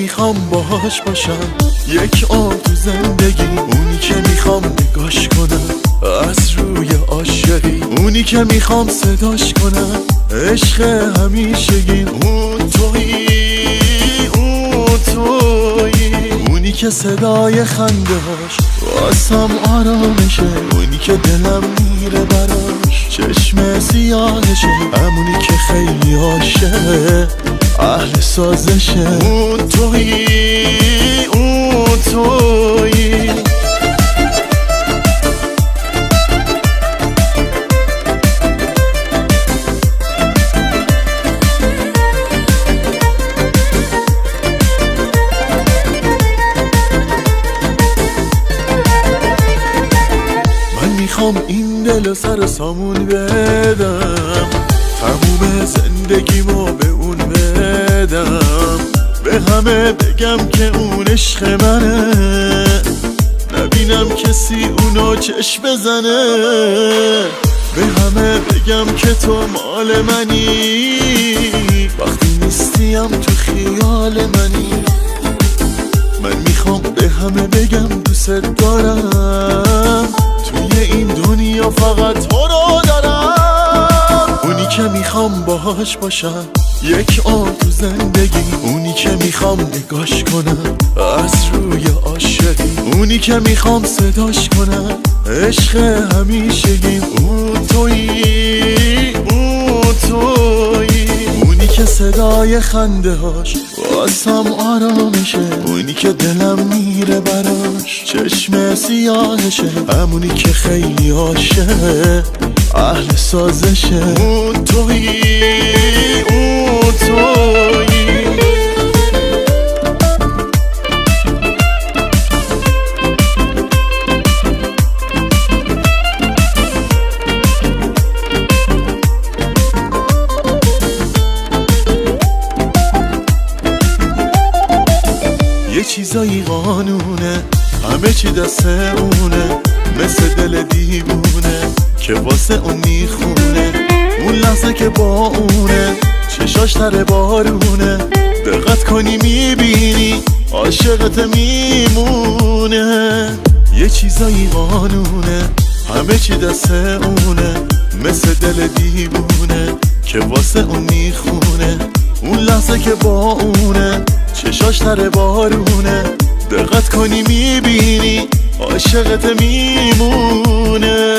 میخوام باهاش باشم، یک آب تو زندگی. اونی که میخوام نگاش کنم از روی عاشقی، اونی که میخوام صداش کنم عشق همیشگی. اون تویی، اون تویی، اونی که صدای خندهاش واسم آرامشه، اونی که دلم میره براش چشم سیاهشه، همونی که خیلی عاشق اهل سازشه. اون تویی، اون تویی. میخوام این دل سر سامون بدم، تموم زندگیمو به اون بدم، به همه بگم که اون عشق منه، نبینم کسی اونو چشم بزنه، به همه بگم که تو مال منی، وقتی نیستیم تو خیال منی. من میخوام به همه بگم دوست دارم، توی این دنیا فقط تو رو دارم. اونی که میخوام باهاش باشم، یک آب تو زندگی. اونی که میخوام نگاش کنم از روی عاشقی، اونی که میخوام صداش کنم عشق همیشگی. اون تویی، اون تویی، اونی که صدای خنده هاش واسم آرامشه، اونی که دلم میره براش چشم سیاهشه، همونی که خیلی عاشق اهل سازشه. اون تویی، اون تویی. یه چیزایی قانونه، همه چی دست اونه، مثل دل دیوونه که واسه اون میخونه. اون لحظه که با اونه چشاش تر بارونه، دقت کنی میبینی عاشقت میمونه. یه چیزایی قانونه، همه چی دست اونه، مثل دل دیوونه که واسه اون میخونه. اون لحظه که با اونه چشاش تر بارونه، دقت کنی میبینی عاشقت میمونه.